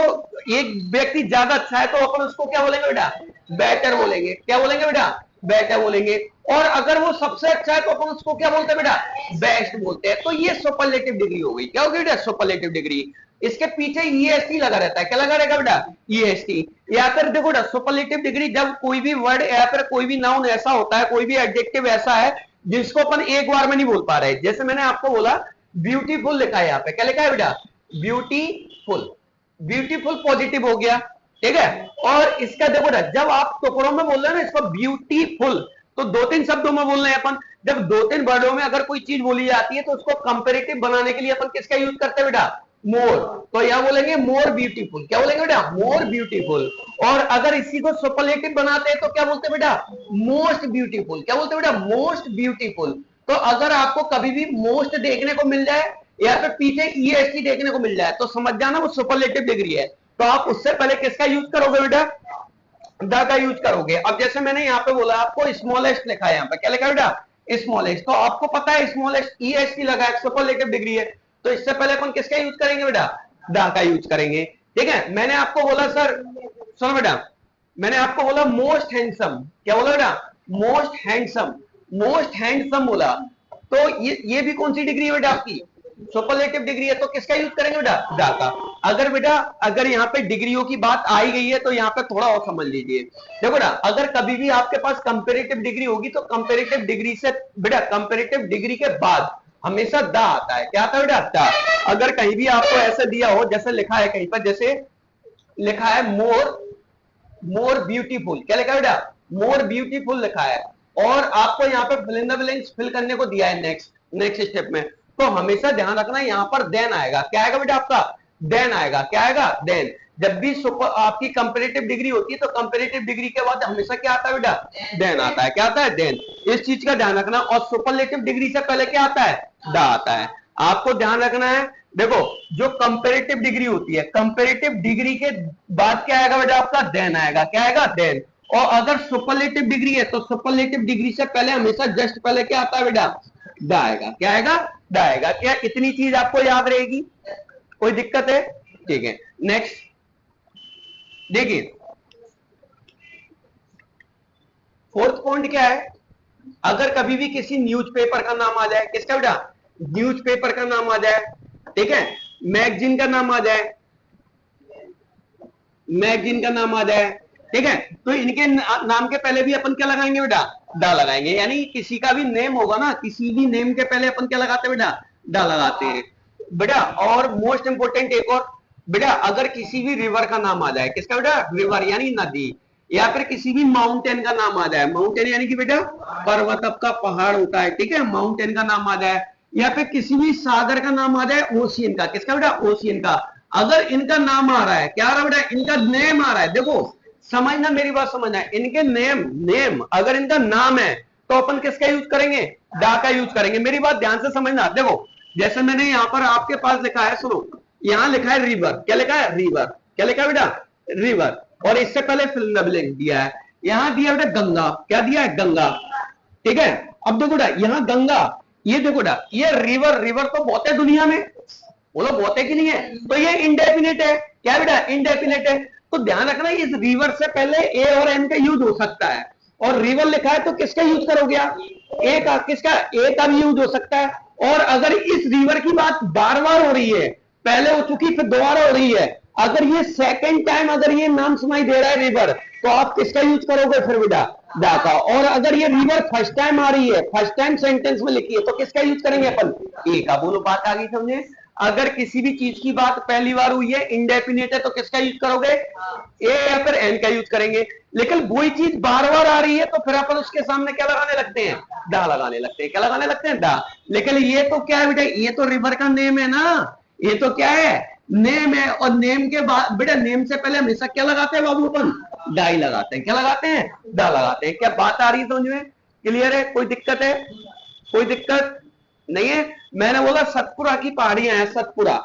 एक व्यक्ति ज्यादा अच्छा है, तो अपन उसको क्या बोलेंगे बेटा, बेटर बोलेंगे, क्या बोलेंगे बेटा, बेटर बोलेंगे। और अगर वो सबसे अच्छा है, तो अपन उसको क्या बोलते हैं बेटा, बेस्ट बोलते हैं। तो ये सुपरलेटिव डिग्री हो गई, क्या होगी बेटा, सुपरलेटिव डिग्री। इसके पीछे ईएसटी लगा रहता है, क्या लगा रहेगा बेटा, ईएसटी। या फिर देखो बेटा, सुपरलेटिव डिग्री जब कोई भी वर्ड या फिर कोई भी नाउन ऐसा होता है, कोई भी एडजेक्टिव ऐसा है जिसको अपन एक बार में नहीं बोल पा रहे, जैसे मैंने आपको बोला ब्यूटीफुल लिखा है यहाँ पे, क्या लिखा है बेटा, ब्यूटीफुल, ब्यूटीफुल पॉजिटिव हो गया, ठीक है। और इसका देखो ना, जब आप टुकड़ों में बोल रहे हैं ना इसको ब्यूटीफुल, तो दो तीन शब्दों में बोल रहे हैं अपन, जब दो तीन वर्डों में अगर कोई चीज बोली जाती है, तो उसको कंपैरेटिव बनाने के लिए अपन किसका यूज करते हैं बेटा, मोर, तो यहां बोलेंगे मोर ब्यूटीफुल, क्या बोलेंगे बेटा, मोर ब्यूटीफुल। और अगर इसी को सुपरलेटिव बनाते हैं, तो क्या बोलते हैं बेटा, मोस्ट ब्यूटीफुल, क्या बोलते हैं बेटा, मोस्ट ब्यूटीफुल। तो अगर आपको कभी भी मोस्ट देखने को मिल जाए, या फिर पीछे ईएसटी देखने को मिल जाए, तो समझ जाना वो सुपरलेटिव डिग्री है। तो आप उससे पहले किसका यूज करोगे बेटा, द का यूज करोगे। अब जैसे मैंने यहाँ पे बोला आपको स्मॉलेस्ट लिखा है, यहाँ पे क्या लिखा है बेटा, स्मॉलेस्ट, तो आपको पता है स्मॉलेस्ट ईएसटी लगा है, सुपरलेटिव डिग्री है, तो इससे पहले अपन किसका यूज करेंगे बेटा, द का यूज करेंगे, ठीक है। मैंने आपको बोला सर सुनो बेटा, मैंने आपको बोला मोस्ट हैंडसम, क्या बोला बेटा? मोस्ट हैंडसम, मोस्ट हैंडसम बोला, तो ये भी कौन सी डिग्री है बेटा आपकी? सुपरलेटिव डिग्री है, तो किसका यूज करेंगे बेटा? दा का। अगर बेटा अगर यहाँ पे डिग्रियों की बात आई गई है तो यहाँ पे थोड़ा और समझ लीजिए। देखो बेटा, अगर कभी भी आपके पास कंपेरेटिव डिग्री होगी तो कंपेरेटिव डिग्री से बेटा कंपेरेटिव डिग्री के बाद हमेशा दा आता है। क्या आता है बेटा? दा। अगर कहीं भी आपको ऐसे दिया हो, जैसे लिखा है कहीं पर, जैसे लिखा है मोर, मोर ब्यूटीफुल, क्या लिखा है बेटा? मोर ब्यूटीफुल लिखा है, और आपको यहाँ पे fill in the blanks fill करने को दिया है नेक्स्ट नेक्स्ट स्टेप में, तो हमेशा ध्यान रखना यहाँ पर देन आएगा। क्या आएगा बेटा आपका? देन आएगा। क्या आएगा? देन। जब भी आपकी कंपेरेटिव डिग्री होती है तो कंपेरेटिव डिग्री के बाद हमेशा क्या आता है बेटा? देन आता है। क्या आता है? देन। इस चीज का ध्यान रखना। और सुपरलेटिव डिग्री से पहले क्या आता है? दा आता है। आपको ध्यान रखना है। देखो, जो कंपेरेटिव डिग्री होती है, कंपेरेटिव डिग्री के बाद क्या आएगा बेटा आपका? देन आएगा। क्या आएगा? देन। और अगर सुपरलेटिव डिग्री है तो सुपरलेटिव डिग्री से पहले हमेशा जस्ट पहले क्या आता है बेटा? दा आएगा। क्या आएगा? दा आएगा। क्या इतनी चीज आपको याद रहेगी? कोई दिक्कत है? ठीक है, नेक्स्ट देखिए, फोर्थ पॉइंट क्या है? अगर कभी भी किसी न्यूज़पेपर का नाम आ जाए, किसका बेटा? न्यूज़पेपर का नाम आ जाए, ठीक है, मैगजीन का नाम आ जाए, मैगजीन का नाम आ जाए, ठीक है, तो इनके नाम के पहले भी अपन क्या लगाएंगे बेटा? दा लगाएंगे। यानी किसी का भी नेम होगा ना, किसी भी नेम के पहले अपन क्या लगाते हैं बेटा? दा लगाते हैं बेटा। और मोस्ट इंपोर्टेंट एक और बेटा, अगर किसी भी रिवर का नाम आ जाए, किसका बेटा? रिवर यानी नदी, या फिर किसी भी माउंटेन का नाम आ जाए, माउंटेन यानी कि बेटा पर्वत का पहाड़ होता है, ठीक है, माउंटेन का नाम आ जाए, या फिर किसी भी सागर का नाम आ जाए, ओशियन का, किसका बेटा? ओशियन का। अगर इनका नाम आ रहा है, क्या आ रहा है बेटा? इनका नेम आ रहा है। देखो समझना, मेरी बात समझना, इनके नेम, नेम अगर इनका नाम है तो अपन किसका यूज करेंगे? दा का यूज करेंगे। मेरी बात ध्यान से समझना। देखो जैसे मैंने यहाँ पर आपके पास लिखा है, सुनो, यहाँ लिखा है रिवर, क्या लिखा है? रिवर। क्या लिखा है बेटा? रिवर। और इससे पहले फिल इन द ब्लैंक दिया है, यहाँ दिया बेटा गंगा, क्या दिया है? गंगा, ठीक है। अब देखो बेटा, यहाँ गंगा, ये देखो बेटा, ये रिवर, रिवर तो बहुत है दुनिया में, बोलो बहुत है कि नहीं है? तो ये इंडेफिनिट है। क्या बेटा? इंडेफिनिट है। तो ध्यान रखना, इस रिवर से पहले ए और एन का यूज हो सकता है, और रिवर लिखा है तो किसका यूज करोगे आप? ए का। किसका? ए का भी यूज हो सकता है। और अगर इस रिवर की बात बार बार हो रही है, पहले हो चुकी फिर दोबारा हो रही है, अगर ये सेकंड टाइम अगर ये नाम सुनाई दे रहा है रिवर, तो आप किसका यूज करोगे फिर बेटा? दा का। और अगर ये रिवर फर्स्ट टाइम आ रही है, फर्स्ट टाइम सेंटेंस में लिखी है, तो किसका यूज करेंगे अपन? ए का। बोलो बात आ गई समझे? अगर किसी भी चीज की बात पहली बार हुई है, इंडेफिनिट है, तो किसका यूज करोगे? ए या फिर एन का यूज करेंगे। लेकिन वही चीज बार बार आ रही है तो फिर अपन उसके सामने क्या लगाने लगते हैं? दा लगाने लगते हैं। क्या लगाने लगते हैं? दा। लेकिन ये तो क्या है बेटा? ये तो रिवर का नेम है ना, ये तो क्या है? नेम है। और नेम के बाद बेटा, नेम से पहले हमेशा क्या लगाते हैं बाबू? अपन डाई लगाते हैं। क्या लगाते हैं? दा लगाते हैं। क्या बात आ रही है समझ में? क्लियर है? कोई दिक्कत है? कोई दिक्कत नहीं है? मैंने बोला सतपुरा की पहाड़ियां हैं, सतपुरा,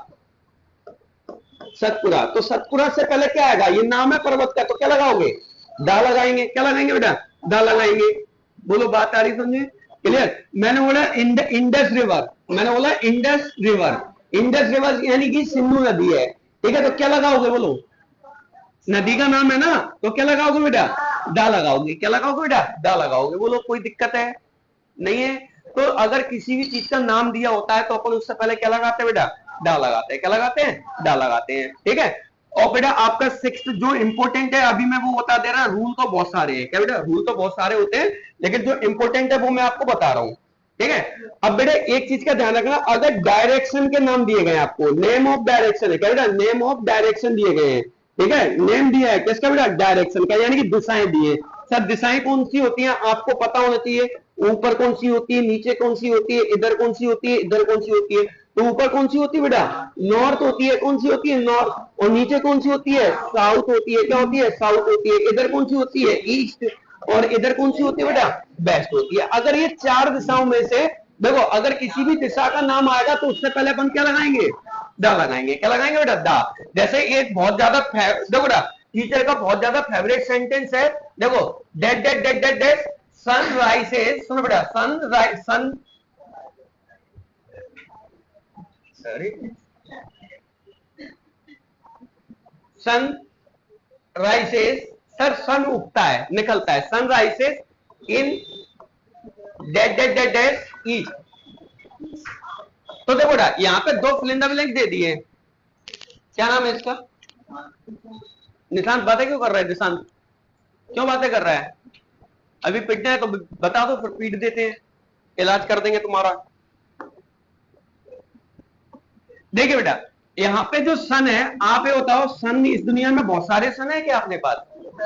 सतपुरा, तो सतपुरा से पहले क्या आएगा? ये नाम है पर्वत का, तो क्या लगाओगे? दा लगाएंगे। क्या लगाएंगे बेटा? दा लगाएंगे। बोलो बात आ रही समझे? क्लियर? मैंने बोला इंडस रिवर, मैंने बोला इंडस रिवर, इंडस रिवर यानी कि सिंधु नदी है, ठीक है, तो क्या लगाओगे? बोलो, नदी का नाम है ना, तो क्या लगाओगे बेटा? दा लगाओगे। क्या लगाओगे बेटा? दा लगाओगे। बोलो कोई दिक्कत है? नहीं है? तो अगर किसी भी चीज का नाम दिया होता है तो अपन उससे पहले क्या लगाते हैं बेटा? दा लगाते हैं। क्या लगाते हैं? दा लगाते हैं, ठीक है। और बेटा आपका सिक्स्थ जो इंपॉर्टेंट है, अभी मैं वो बता दे रहा, रूल तो बहुत सारे हैं, क्या बेटा? रूल तो बहुत सारे होते हैं, लेकिन जो इंपॉर्टेंट है वो मैं आपको बता रहा हूं, ठीक है। अब बेटा एक चीज का ध्यान रखना, अगर डायरेक्शन के नाम दिए गए आपको, नेम ऑफ डायरेक्शन है, क्या बेटा? नेम ऑफ डायरेक्शन दिए गए हैं, ठीक है, नेम दिया है किसका बेटा? डायरेक्शन का, यानी कि दिशाएं दिए। सर दिशाएं कौन सी होती हैं आपको पता होना चाहिए, ऊपर कौन सी होती है, नीचे कौन सी होती है, इधर कौन सी होती है, इधर कौन सी होती है। तो ऊपर कौन सी होती है बेटा? नॉर्थ होती है। कौन सी होती है? नॉर्थ। और नीचे कौन सी होती है? साउथ होती है। क्या होती है? साउथ होती है। इधर कौन सी होती है? ईस्ट। और इधर कौन सी होती है बेटा? वेस्ट होती है। अगर ये चार दिशाओं में से देखो, अगर किसी भी दिशा का नाम आएगा तो उससे पहले अपन क्या लगाएंगे? दा लगाएंगे। क्या लगाएंगे बेटा? दा। जैसे एक बहुत ज्यादा देखो बेटा, टीचर का बहुत ज्यादा फेवरेट सेंटेंस है, देखो, डेट डेट डेट डेट डेट सन राइसेस, सुनो बेटा, sun rise, sun, sorry, sun rises, sir sun उगता है, निकलता है, सन राइसेस इन डेड डेड डेड डेड ईस्ट। तो देखो बेटा यहाँ पे दो फिल इन द ब्लैंक दे दिए, क्या नाम है इसका? निशांत बातें क्यों कर रहा है? निशांत क्यों बातें कर रहा है? अभी पिटना है तो बता दो, फिर पीट देते हैं, इलाज कर देंगे तुम्हारा। देखिए बेटा यहाँ पे जो सन है, आप ये बताओ सन इस दुनिया में बहुत सारे सन है क्या अपने पास?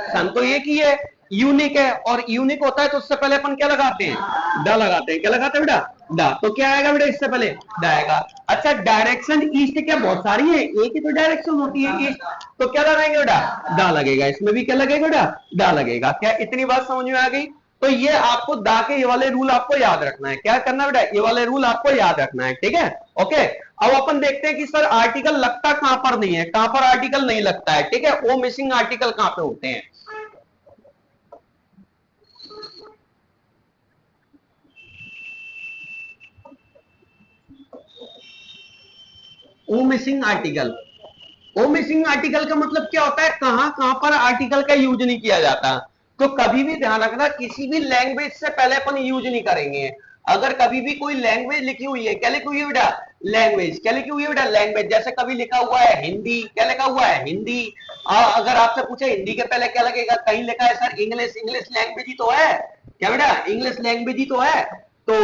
सन तो एक ही है, यूनिक है, और यूनिक होता है तो उससे पहले अपन क्या लगाते हैं? ड लगाते हैं। क्या लगाते हैं बेटा? ड। तो क्या आएगा बेटा इससे पहले? ड आएगा। अच्छा डायरेक्शन ईस्ट क्या बहुत सारी है? एक ही तो डायरेक्शन होती है ईस्ट, तो क्या लगाएंगे बेटा? ड लगेगा। इसमें भी क्या लगेगा बेटा? ड लगेगा। क्या इतनी बात समझ में आ गई? तो ये आपको दा के ये वाले रूल आपको याद रखना है। क्या करना बेटा? ये वाले रूल आपको याद रखना है, ठीक है? ओके। अब अपन देखते हैं कि सर आर्टिकल लगता कहां पर नहीं है, कहां पर आर्टिकल नहीं लगता है, ठीक है? वो मिसिंग आर्टिकल कहां पे होते हैं? ओ मिसिंग आर्टिकल। ओ मिसिंग आर्टिकल का मतलब क्या होता है? कहां कहां पर आर्टिकल का यूज नहीं किया जाता। तो कभी भी ध्यान रखना, किसी भी लैंग्वेज से पहले अपन यूज नहीं करेंगे। अगर कभी भी कोई लैंग्वेज लिखी हुई है, क्या लिखी हुई है बेटा? लैंग्वेज। क्या लिखी हुई है बेटा? लैंग्वेज। जैसे कभी लिखा हुआ है हिंदी, क्या लिखा हुआ है? हिंदी। अगर आपसे पूछे हिंदी के पहले क्या लगेगा? कहीं लिखा है सर इंग्लिश, इंग्लिश लैंग्वेज ही तो है, क्या बेटा? इंग्लिश लैंग्वेज ही तो है। तो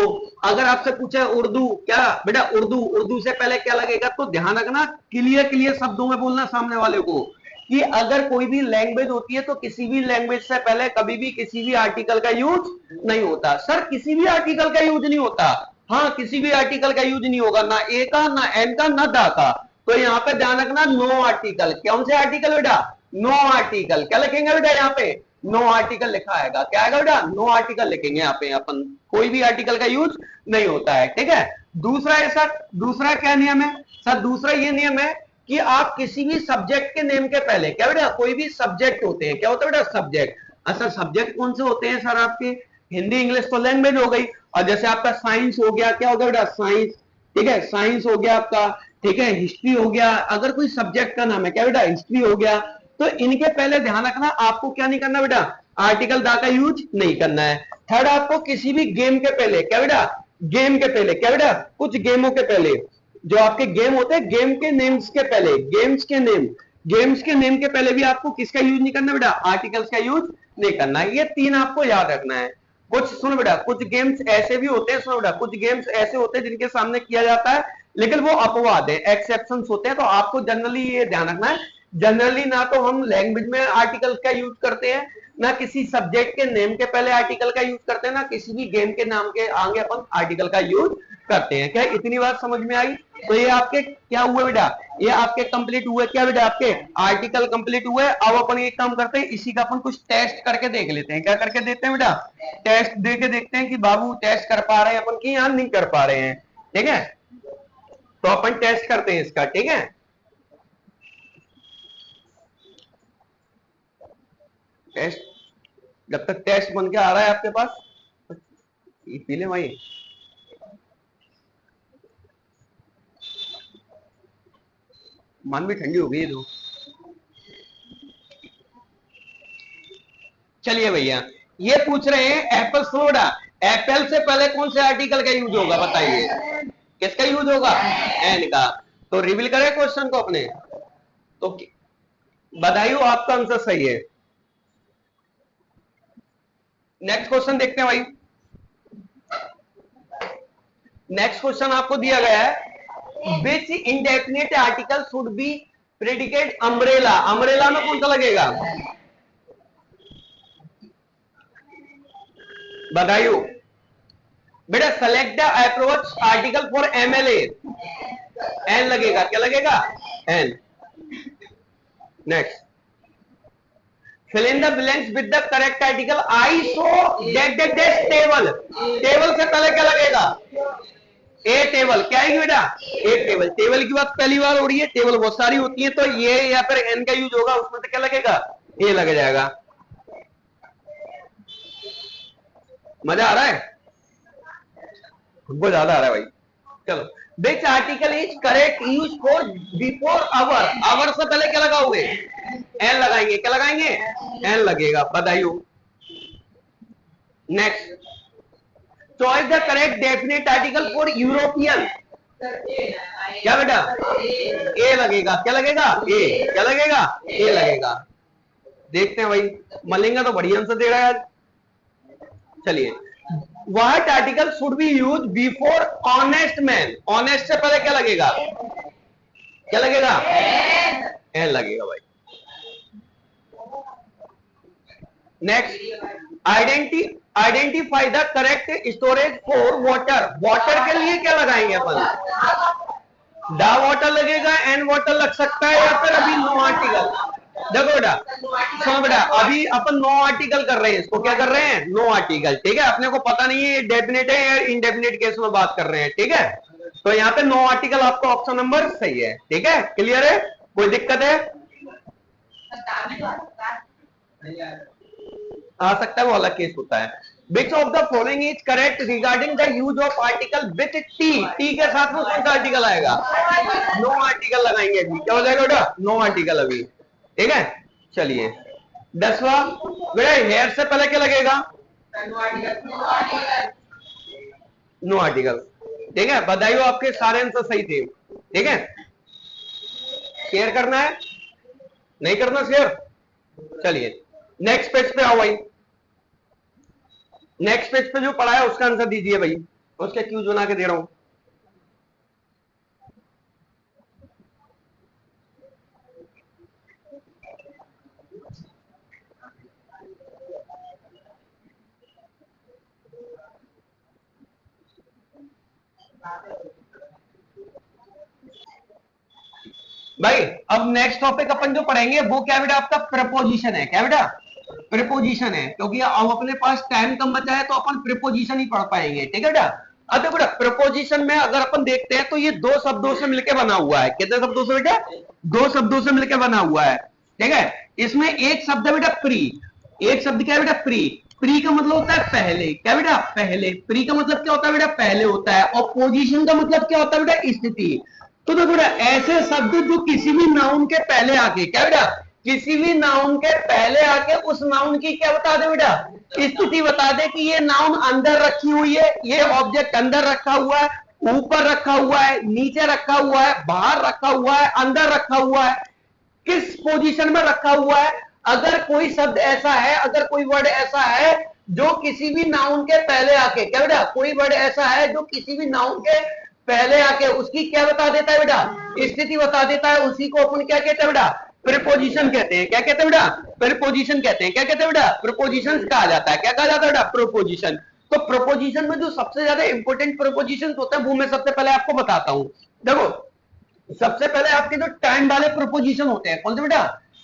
अगर आपसे पूछे उर्दू, क्या बेटा? उर्दू, उर्दू से पहले क्या लगेगा? तो ध्यान रखना, क्लियर क्लियर शब्दों में बोलना सामने वाले को, कि अगर कोई भी लैंग्वेज होती है तो किसी भी लैंग्वेज से पहले कभी भी किसी भी आर्टिकल का यूज नहीं होता। सर किसी भी आर्टिकल का यूज नहीं होता? हाँ किसी भी आर्टिकल का यूज नहीं होगा, ना ए का, ना एन का, ना दा का। तो यहाँ पे ध्यान रखना, नो आर्टिकल। कौन से आर्टिकल बेटा? No article. क्या लिखेंगे बेटा यहाँ पे? नो आर्टिकल लिखा आएगा। क्या आएगा बेटा? नो आर्टिकल लिखेंगे यहाँ पे अपन, कोई भी आर्टिकल का यूज नहीं होता है, ठीक है? दूसरा है सर, दूसरा क्या नियम है? सर दूसरा ये नियम है कि आप किसी भी सब्जेक्ट के नेम के पहले, क्या बेटा? कोई भी सब्जेक्ट होते हैं, क्या होता है बेटा? सब्जेक्ट। अच्छा सब्जेक्ट कौन से होते हैं सर आपके? हिंदी इंग्लिश तो लैंग्वेज हो गई, और जैसे आपका साइंस हो गया, क्या हो गया बेटा? साइंस, ठीक है? साइंस हो गया आपका, ठीक है? हिस्ट्री हो गया। अगर कोई सब्जेक्ट का नाम है, क्या बेटा? हिस्ट्री हो गया। तो इनके पहले ध्यान रखना, आपको क्या नहीं करना बेटा? आर्टिकल दा का यूज नहीं करना है। थर्ड, आपको किसी भी गेम के पहले, क्या बेटा? गेम के पहले, क्या बेटा? कुछ गेमों के पहले, जो आपके गेम होते हैं, गेम के नेम्स के पहले, गेम्स के नेम, गेम्स के नेम के पहले भी आपको किसका यूज नहीं करना बेटा? आर्टिकल्स का यूज नहीं करना है। ये तीन आपको याद रखना है। कुछ सुनो बेटा, कुछ गेम्स ऐसे भी होते हैं, सुनो बेटा, कुछ गेम्स ऐसे होते हैं जिनके सामने किया जाता है, लेकिन वो अपवाद है, एक्सेप्शंस होते हैं। तो आपको जनरली ये ध्यान रखना है, जनरली ना तो हम लैंग्वेज में आर्टिकल का यूज करते हैं, ना किसी सब्जेक्ट के नेम के पहले आर्टिकल का यूज करते हैं, ना किसी भी गेम के नाम के आगे अपन आर्टिकल का यूज करते हैं। क्या इतनी बात समझ में आई? तो ये आपके क्या हुए बेटा? ये आपके कंप्लीट हुए, क्या बेटा? आपके आर्टिकल कंप्लीट हुए। अब अपन एक काम करते हैं, इसी का अपन कुछ टेस्ट करके देख लेते हैं। क्या करके देखते हैं बेटा? टेस्ट दे के देखते हैं कि बाबू टेस्ट कर पा रहे हैं अपन की, या नहीं कर पा रहे हैं, ठीक है? तो अपन टेस्ट करते हैं इसका, ठीक है? टेस्ट, जब तक टेस्ट बन के आ रहा है आपके पास, पी ले भाई। मन भी ठंडी हो गई है तो। चलिए भैया, ये पूछ रहे हैं एप्पल सोडा, एप्पल से पहले कौन से आर्टिकल का यूज होगा बताइए? किसका यूज होगा? एन का। तो रिवील करें क्वेश्चन को अपने, तो बधाई हो, आपका आंसर सही है। नेक्स्ट क्वेश्चन देखते हैं भाई। नेक्स्ट क्वेश्चन आपको दिया गया है, which indefinite article should be predicate umbrella. Umbrella में कौन सा लगेगा? बधाई हो बेटा। सेलेक्ट द अप्रोच आर्टिकल फॉर एमएलए। एन लगेगा। क्या लगेगा? An. Next, fill in the blanks with the correct article. I saw that table. Table से पहले क्या लगेगा? ए टेबल। क्या आएगी बेटा? ए टेबल। टेबल की बात पहली बार हो रही है, टेबल बहुत सारी होती है, तो ये या फिर एन का यूज होगा, उसमें से क्या लगेगा? ए लग जाएगा। मजा आ रहा है? हमको ज्यादा आ रहा है भाई। चलो, which article is correct use for before hour. Hour से पहले क्या लगाओगे? एन लगाएंगे, क्या लगाएंगे, एन लगेगा, बधाई हो। Next, choice the correct definite article for European, क्या बेटा, ए लगेगा, क्या लगेगा, ए, क्या लगेगा, ए लगेगा। देखते हैं भाई, मलेंगा तो बढ़िया आंसर दे रहा है। चलिए, what article should B use before honest man, honest से पहले क्या लगेगा, क्या लगेगा, एन लगेगा भाई। Next, identify the correct storage for water, water के लिए क्या लगाएंगे अपन, द वाटर लगेगा, एन वाटर लग सकता है, या फिर अभी नो आर्टिकल। देखो बेटा, सुनो बेटा, अभी अपन नो आर्टिकल कर रहे हैं, इसको क्या कर रहे हैं, नो आर्टिकल, ठीक है। अपने को पता नहीं है डेफिनेट है या इनडेफिनेट केस में बात कर रहे हैं, ठीक है। तो यहाँ पे नो आर्टिकल आपका ऑप्शन नंबर सही है, ठीक है, क्लियर है, कोई दिक्कत है, आ सकता है, वो अलग केस होता है। Which of the following is correct regarding the use of article with T, T के साथ में कौन सा आर्टिकल आएगा, नो आर्टिकल लगाएंगे अभी, क्या हो जाएगा बेटा, नो आर्टिकल अभी, ठीक है। चलिए 10वां बेटा, हेयर से पहले क्या लगेगा, नो आर्टिकल, ठीक है, बधाई हो, आपके सारे आंसर सही थे, ठीक है। शेयर करना है, नहीं करना शेयर, चलिए नेक्स्ट पेज पे आओ भाई। नेक्स्ट पेज पे जो पढ़ा है उसका आंसर दीजिए भाई, उसके क्यूज बना के दे रहा हूं। भाई अब नेक्स्ट टॉपिक अपन जो पढ़ेंगे वो क्या बेटा, आपका प्रीपोजिशन है, क्या बेटा, प्रीपोजिशन है, क्योंकि अब अपने पास टाइम कम बचा है तो अपन प्रीपोजिशन ही पढ़ पाएंगे, ठीक है बेटा। अब देखो बेटा, प्रीपोजिशन में अगर अपन देखते हैं तो ये दो शब्दों से मिलकर बना हुआ है, कितने शब्दों से बेटा, दो शब्दों से मिलकर बना हुआ है, ठीक है। इसमें एक शब्द है बेटा प्री, एक शब्द क्या है बेटा, प्री, प्री का मतलब होता है पहले, क्या बेटा, पहले, प्री का मतलब क्या होता है बेटा, पहले होता है, और पोजीशन का मतलब क्या होता है बेटा, स्थिति। तो देखो बेटा, ऐसे शब्द जो किसी भी नाउन के पहले आके, क्या बेटा, किसी भी नाउन के पहले आके उस नाउन की क्या बता दे बेटा, स्थिति बता दे कि ये नाउन अंदर रखी हुई है, ये ऑब्जेक्ट अंदर रखा हुआ है, ऊपर रखा हुआ है, नीचे रखा हुआ है, बाहर रखा हुआ है, अंदर रखा हुआ है, किस पोजीशन में रखा हुआ है। अगर कोई शब्द ऐसा है, अगर कोई वर्ड ऐसा है जो किसी भी नाउन के पहले आके, क्या बेटा, कोई वर्ड ऐसा है जो किसी भी नाउन के पहले आके उसकी क्या बता देता है बेटा, स्थिति बता देता है, उसी को अपन क्या कहते हैं बेटा, प्रीपोजिशन कहते हैं, क्या कहते हैं बेटा, प्रीपोजिशन कहते हैं, क्या कहते हैं बेटा, प्रीपोजिशन कहा जाता है, क्या कहा जाता है बेटा, प्रीपोजिशन। तो प्रीपोजिशन में जो सबसे ज्यादा इंपॉर्टेंट प्रीपोजिशन होता है वो मैं सबसे पहले आपको बताता हूं। देखो, सबसे पहले आपके जो टाइम वाले प्रोपोजिशन होते हैं, कौन से बेटा,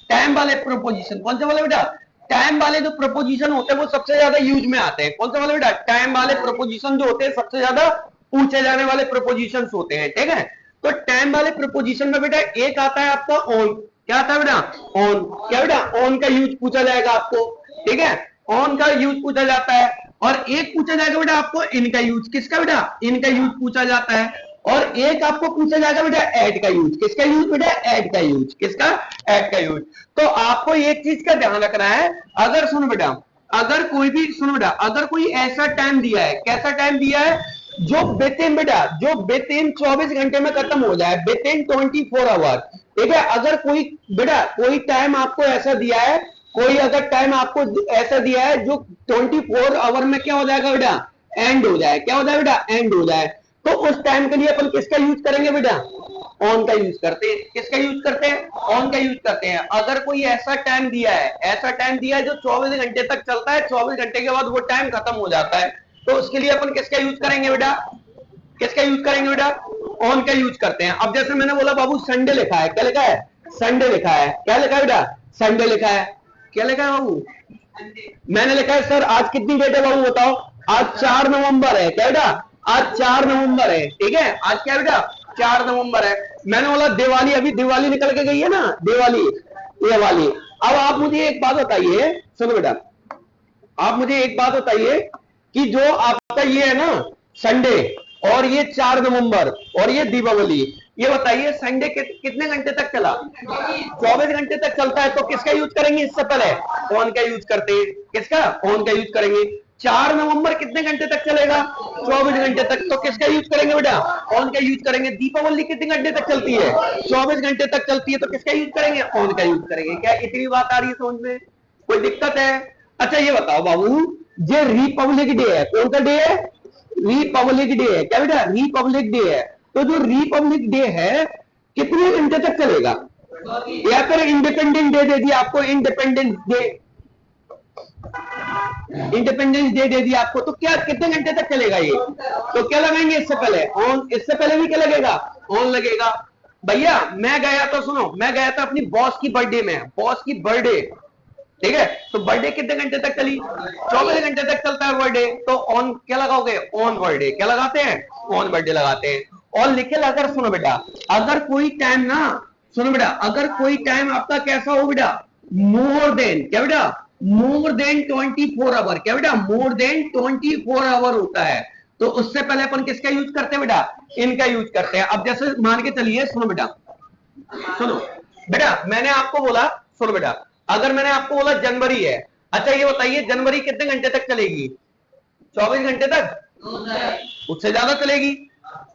टाइम वाले प्रोपोजिशन, कौन से वाले बेटा, टाइम वाले जो प्रोपोजिशन होते हैं वो सबसे ज्यादा यूज में आते हैं, कौन से वाले बेटा, टाइम वाले प्रोपोजिशन जो होते हैं सबसे ज्यादा पूछे जाने वाले प्रोपोजिशन होते हैं, ठीक है। तो टाइम वाले प्रोपोजिशन में बेटा एक आता है आपका ऑन, क्या आता है बेटा, ऑन, क्या बेटा, ऑन का यूज पूछा जाएगा आपको, ठीक है, ऑन का यूज पूछा जाता है। और एक पूछा जाएगा बेटा आपको इनका यूज, किसका बेटा, इनका यूज पूछा जाता है। और एक आपको पूछा जाएगा बेटा एड का यूज, किसका यूज बेटा, एड का यूज, किसका, एड का यूज। तो आपको एक चीज का ध्यान रखना है, अगर सुनो बेटा, अगर कोई भी, सुनो बेटा, अगर कोई ऐसा टाइम दिया है, कैसा टाइम दिया है, जो विथिन बेटा, जो विथिन 24 घंटे में खत्म हो जाए, विथिन 24 आवर, ठीक है। अगर कोई बेटा, कोई टाइम आपको ऐसा दिया है, कोई अगर टाइम आपको ऐसा दिया है जो 24 आवर में क्या हो जाएगा बेटा, एंड हो जाए, क्या हो जाए बेटा, एंड हो जाए, तो उस टाइम के लिए अपन किसका यूज करेंगे बेटा, ऑन का यूज करते हैं, किसका यूज करते हैं, ऑन का यूज करते हैं। अगर कोई ऐसा टाइम दिया है, ऐसा टाइम दिया है जो 24 घंटे तक चलता है, 24 घंटे के बाद वो टाइम खत्म हो जाता है, तो उसके लिए अपन किसका यूज करेंगे बेटा, किसका यूज करेंगे बेटा, ऑन का यूज करते हैं। अब जैसे मैंने बोला बाबू संडे लिखा है, क्या लिखा है, संडे लिखा है, क्या लिखा है बेटा, संडे लिखा है, क्या लिखा है बाबू, मैंने लिखा है सर आज कितनी डेट है बाबू बताओ, आज 4 नवंबर है, क्या बेटा, आज 4 नवंबर है, ठीक है, आज क्या बेटा, 4 नवंबर है। मैंने बोला दिवाली, अभी दिवाली निकल के गई है ना, दिवाली, दिवाली। अब आप मुझे एक बात बताइए, सुनो बेटा, आप मुझे एक बात बताइए कि जो आपका ये है ना संडे, और ये 4 नवंबर, और ये दीपावली, ये बताइए संडे कितने घंटे तक चला? 24 घंटे तक चलता है। तो किसका यूज करेंगे इससे पहले? ऑन का यूज करते हैं। किसका? ऑन का यूज करेंगे। 4 नवंबर कितने घंटे तक चलेगा? 24 घंटे तक। तो किसका यूज करेंगे बेटा? ऑन का यूज करेंगे। दीपावली कितने घंटे तक चलती है? 24 घंटे तक चलती है। तो किसका यूज करेंगे? ऑन का यूज करेंगे। क्या इतनी बात आ रही है समझ में? कोई दिक्कत है? अच्छा ये बताओ बाबू, ये रिपब्लिक डे है, कौन सा डे है? रिपब्लिक डे है। क्या बेटा? रिपब्लिक डे है। तो जो रिपब्लिक डे है कितने घंटे तक चलेगा? या फिर इंडिपेंडेंस डे दे दिया आपको, independence day, independence day they दिया आपको, तो क्या कितने घंटे तक चलेगा ये? तो क्या लगाएंगे इससे पहले? ऑन। इससे पहले भी क्या लगेगा? ऑन लगेगा। भैया मैं गया तो सुनो, मैं गया था अपनी बॉस की बर्थडे में, बॉस की बर्थडे, ठीक है? तो बर्थडे कितने घंटे तक चली? 24 घंटे तक चलता है बर्थडे। तो ऑन क्या लगाओगे? On birthday. क्या लगाते हैं? ऑन बर्थडे लगाते हैं। और लिखे अगर, सुनो बेटा, अगर कोई टाइम ना, सुनो बेटा, अगर कोई टाइम आपका कैसा हो बेटा, मोर देन, क्या बेटा? More than 24 hour. क्या बेटा? मोर देन 24 आवर होता है। तो उससे पहले अपन किसका यूज करते हैं बेटा? इनका यूज करते हैं। अब जैसे मान के चलिए, सुनो बेटा, सुनो बेटा, मैंने आपको बोला, सुनो बेटा, अगर मैंने आपको बोला जनवरी है, अच्छा ये बताइए जनवरी कितने घंटे तक चलेगी? 24 घंटे तक? उससे ज्यादा चलेगी।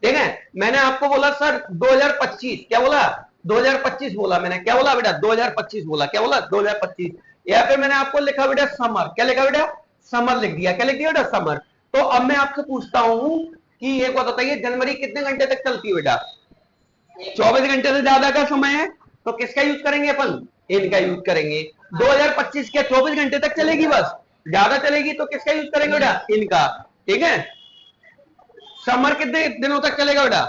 ठीक है? मैंने आपको बोला सर 2025, क्या बोला? 2025 बोला मैंने। क्या बोला बेटा? 2025 बोला। क्या बोला? 2025। या फिर मैंने आपको लिखा बेटा समर। क्या लिखा बेटा? समर लिख दिया। क्या लिख दिया बेटा? समर। तो अब मैं आपसे पूछता हूं कि एक बात बताइए, जनवरी कितने घंटे तक चलती है बेटा? 24 घंटे से ज्यादा का समय है। तो किसका यूज करेंगे अपन? इनका यूज करेंगे। 2025 क्या 24 घंटे तक चलेगी बस? ज्यादा चलेगी। तो किसका यूज करेंगे बेटा? इनका। ठीक है? समर कितने दिनों तक चलेगा बेटा?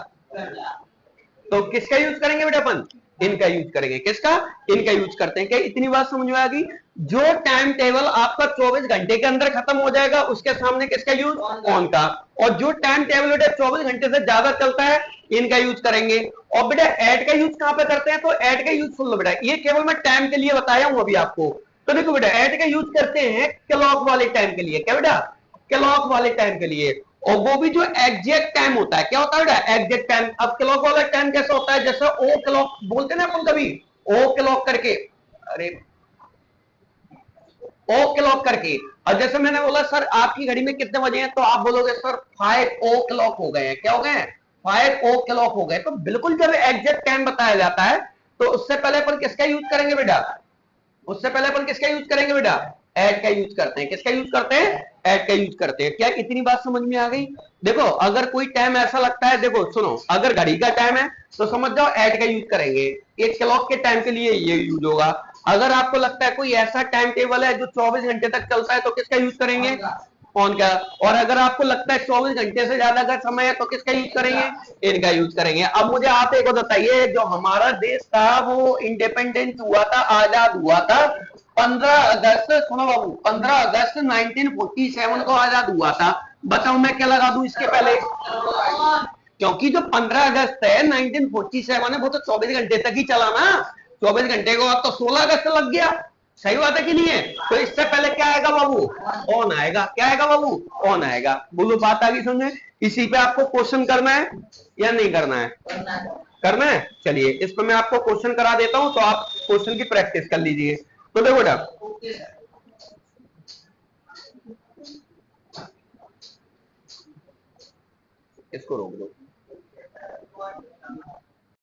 तो किसका यूज करेंगे बेटा अपन? इनका यूज करेंगे। किसका? इनका यूज करते हैं। क्या इतनी बात समझ में आ गई? जो टाइम टेबल आपका 24 घंटे के अंदर खत्म हो जाएगा उसके सामने किसका यूज? ऑन का। और जो टाइम टेबल बेटा 24 घंटे से ज्यादा चलता है इनका यूज करेंगे। और बेटा ऐड का यूज कहां पे करते हैं? तो ऐड का यूज सुन लो बेटा, ये केवल मैं टाइम के लिए बताया हूं अभी आपको। तो देखो बेटा, ऐड का यूज करते हैं क्लॉक वाले टाइम के लिए। क्या बेटा? क्लॉक वाले टाइम के लिए। और वो भी जो एग्जैक्ट टाइम होता है। क्या होता है बेटा? Exact time. अब क्लॉक वाला टाइम कैसा होता है? जैसे ओ क्लॉक बोलते हैं ना अपन कभी, ओ क्लॉक करके, अरे ओ क्लॉक करके। और जैसे मैंने बोला सर आपकी घड़ी में कितने बजे हैं, तो आप बोलोगे सर 5 ओ क्लॉक हो गए हैं। क्या हो गए हैं? 5 ओ क्लॉक हो गए। तो बिल्कुल जब एग्जैक्ट टाइम बताया जाता है तो उससे पहले अपन किसका यूज करेंगे बेटा? उससे पहले अपन किसका यूज करेंगे बेटा? ऐड का यूज करते हैं। किसका यूज करते हैं? ऐड का यूज करते हैं। क्या इतनी बात समझ में आ गई? देखो अगर कोई टाइम ऐसा लगता है, देखो सुनो, अगर घड़ी का टाइम है तो समझ जाओ ऐड का यूज करेंगे। एक क्लॉक के टाइम के लिए ये यूज होगा। अगर आपको लगता है कोई ऐसा टाइम टेबल है जो 24 घंटे तक चलता है तो किसका यूज करेंगे? ऑन का। और अगर आपको लगता है 24 घंटे से ज्यादा का समय है तो किसका यूज करेंगे? इनका यूज करेंगे। अब मुझे आप एक बताइए, जो हमारा देश था वो इंडिपेंडेंट हुआ था, आजाद हुआ था 15 अगस्त, सुनो बाबू, 15 अगस्त 1947 को आजाद हुआ था। बताओ मैं क्या लगा दूं इसके पहले? क्योंकि जो 15 अगस्त है 1947 है वो तो 24 घंटे तक ही चला ना। 24 घंटे को अब तो 16 अगस्त लग गया। सही बात है कि नहीं है? तो इससे पहले क्या आएगा बाबू? ऑन आएगा। क्या आएगा बाबू? ऑन आएगा। बोलो बात आ गई समझे? इसी पे आपको क्वेश्चन करना है या नहीं करना है? करना है। चलिए इस पर मैं आपको क्वेश्चन करा देता हूं तो आप क्वेश्चन की प्रैक्टिस कर लीजिए। तो देखो बेटा, इसको रोक दो।